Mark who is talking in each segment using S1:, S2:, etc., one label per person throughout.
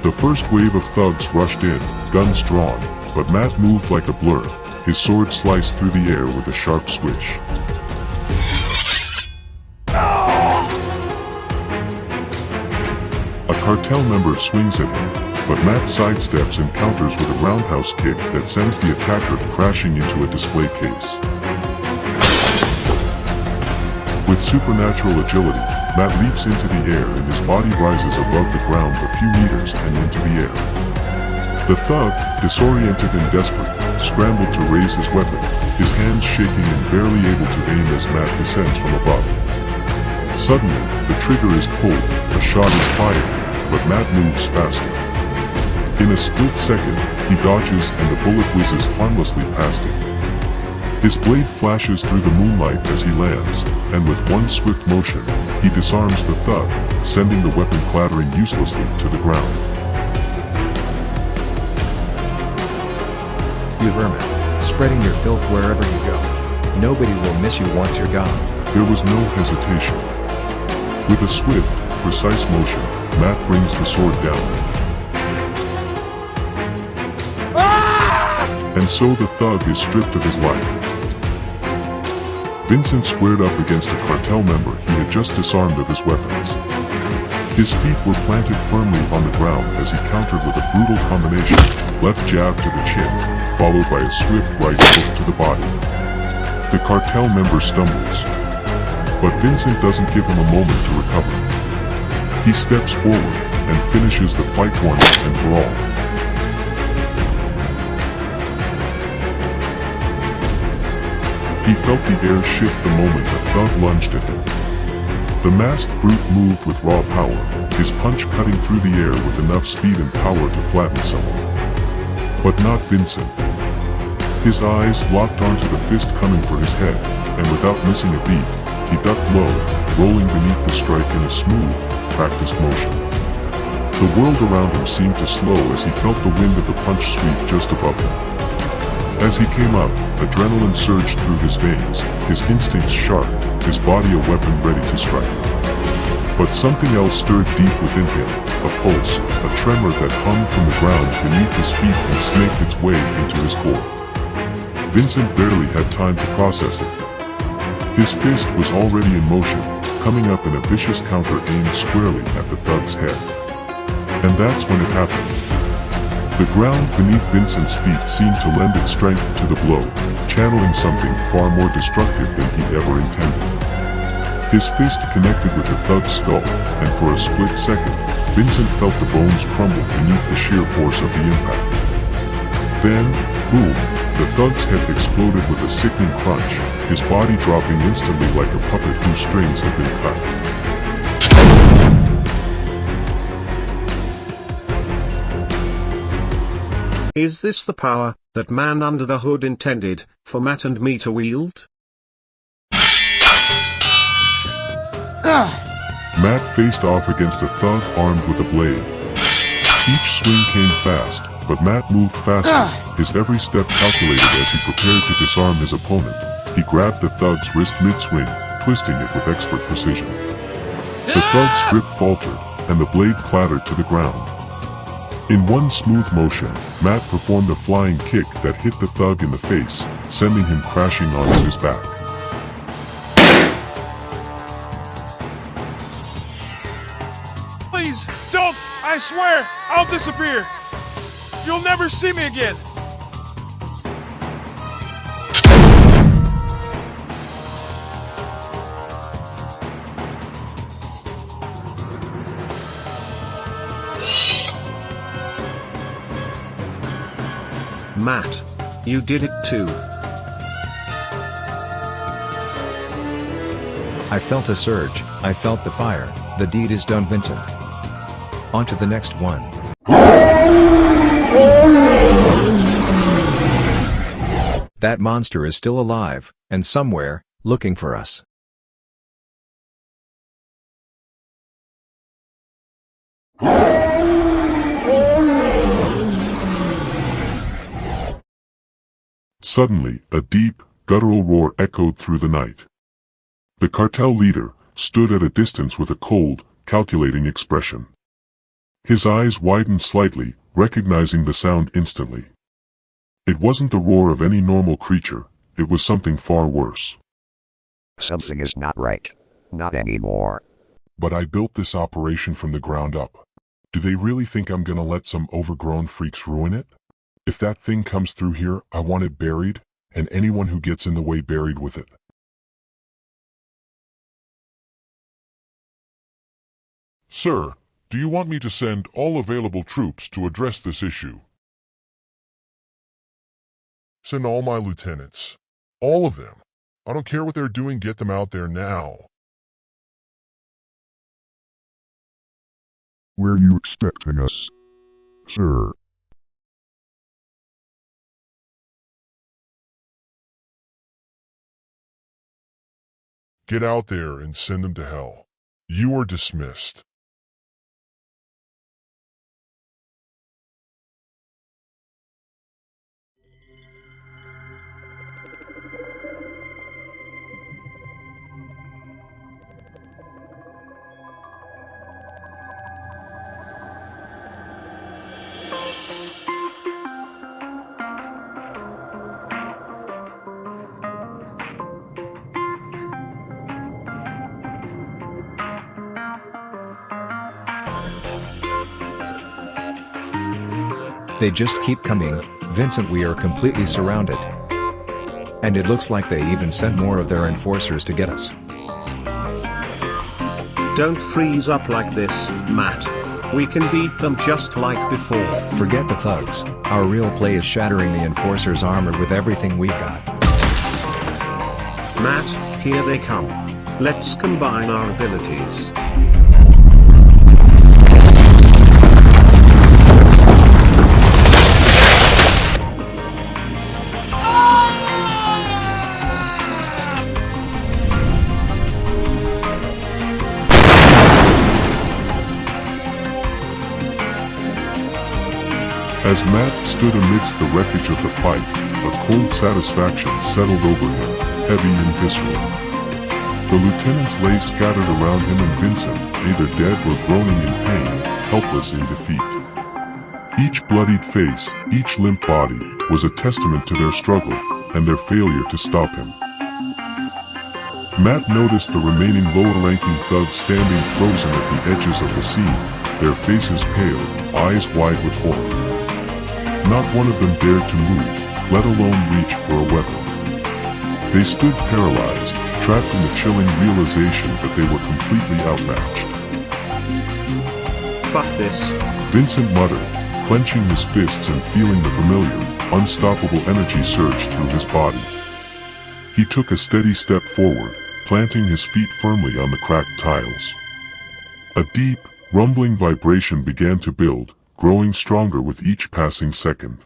S1: The first wave of thugs rushed in, guns drawn, but Matt moved like a blur. His sword sliced through the air with a sharp swish. A cartel member swings at him, but Matt sidesteps and counters with a roundhouse kick that sends the attacker crashing into a display case. With supernatural agility, Matt leaps into the air and his body rises above the ground a few meters and into the air. The thug, disoriented and desperate, scrambled to raise his weapon, his hands shaking and barely able to aim as Matt descends from above. Suddenly, the trigger is pulled, a shot is fired, but Matt moves faster. In a split second, he dodges and the bullet whizzes harmlessly past him. His blade flashes through the moonlight as he lands, and with one swift motion, he disarms the thug, sending the weapon clattering uselessly to the ground.
S2: You vermin, spreading your filth wherever you go. Nobody will miss you once you're gone.
S1: There was no hesitation. With a swift, precise motion, Matt brings the sword down. And so the thug is stripped of his life. Vincent squared up against a cartel member he had just disarmed of his weapons. His feet were planted firmly on the ground as he countered with a brutal combination, left jab to the chin, followed by a swift right hook to the body. The cartel member stumbles, but Vincent doesn't give him a moment to recover. He steps forward and finishes the fight once and for all. He felt the air shift the moment the thug lunged at him. The masked brute moved with raw power, his punch cutting through the air with enough speed and power to flatten someone. But not Vincent. His eyes locked onto the fist coming for his head, and without missing a beat, he ducked low, rolling beneath the strike in a smooth, practiced motion. The world around him seemed to slow as he felt the wind of the punch sweep just above him. As he came up, adrenaline surged through his veins, his instincts sharp, his body a weapon ready to strike. But something else stirred deep within him, a pulse, a tremor that hung from the ground beneath his feet and snaked its way into his core. Vincent barely had time to process it. His fist was already in motion, coming up in a vicious counter aimed squarely at the thug's head. And that's when it happened. The ground beneath Vincent's feet seemed to lend its strength to the blow, channeling something far more destructive than he ever intended. His fist connected with the thug's skull, and for a split second, Vincent felt the bones crumble beneath the sheer force of the impact. Then, boom, the thug's head exploded with a sickening crunch, his body dropping instantly like a puppet whose strings had been cut.
S3: Is this the power that man under the hood intended for Matt and me to wield?
S1: Matt faced off against a thug armed with a blade. Each swing came fast, but Matt moved faster, his every step calculated as he prepared to disarm his opponent. He grabbed the thug's wrist mid-swing, twisting it with expert precision. The thug's grip faltered, and the blade clattered to the ground. In one smooth motion, Matt performed a flying kick that hit the thug in the face, sending him crashing onto his back.
S4: Please, don't! I swear, I'll disappear! You'll never see me again!
S3: Matt, you did it too.
S2: I felt a surge, I felt the fire. The deed is done, Vincent. On to the next one. That monster is still alive, and somewhere, looking for us.
S1: Suddenly, a deep, guttural roar echoed through the night. The cartel leader stood at a distance with a cold, calculating expression. His eyes widened slightly, recognizing the sound instantly. It wasn't the roar of any normal creature, it was something far worse.
S5: Something is not right. Not anymore.
S1: But I built this operation from the ground up. Do they really think I'm gonna let some overgrown freaks ruin it? If that thing comes through here, I want it buried, and anyone who gets in the way buried with it.
S6: Sir, do you want me to send all available troops to address this issue? Send all my lieutenants. All of them. I don't care what they're doing, get them out there now.
S7: Where are you expecting us, sir?
S6: Get out there and send them to hell. You are dismissed.
S2: They just keep coming, Vincent. We are completely surrounded. And it looks like they even sent more of their enforcers to get us.
S3: Don't freeze up like this, Matt. We can beat them just like before.
S2: Forget the thugs, our real play is shattering the enforcers' armor with everything we've got.
S3: Matt, here they come. Let's combine our abilities.
S1: As Matt stood amidst the wreckage of the fight, a cold satisfaction settled over him, heavy and visceral. The lieutenants lay scattered around him, and Vincent, either dead or groaning in pain, helpless in defeat. Each bloodied face, each limp body, was a testament to their struggle, and their failure to stop him. Matt noticed the remaining lower-ranking thugs standing frozen at the edges of the scene, their faces pale, eyes wide with horror. Not one of them dared to move, let alone reach for a weapon. They stood paralyzed, trapped in the chilling realization that they were completely outmatched.
S3: Fuck this.
S1: Vincent muttered, clenching his fists and feeling the familiar, unstoppable energy surge through his body. He took a steady step forward, planting his feet firmly on the cracked tiles. A deep, rumbling vibration began to build, growing stronger with each passing second.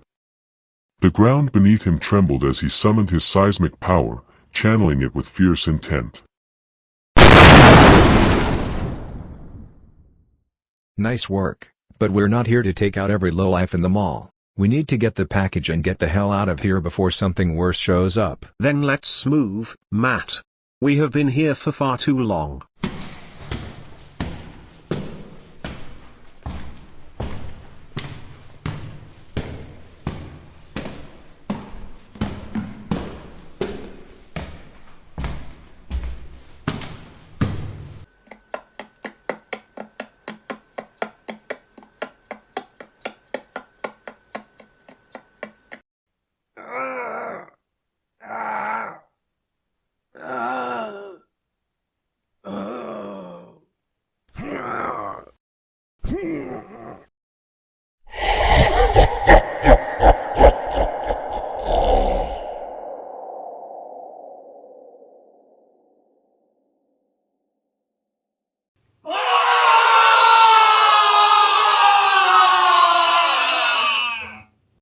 S1: The ground beneath him trembled as he summoned his seismic power, channeling it with fierce intent.
S2: Nice work, but we're not here to take out every lowlife in the mall. We need to get the package and get the hell out of here before something worse shows up.
S3: Then let's move, Matt. We have been here for far too long.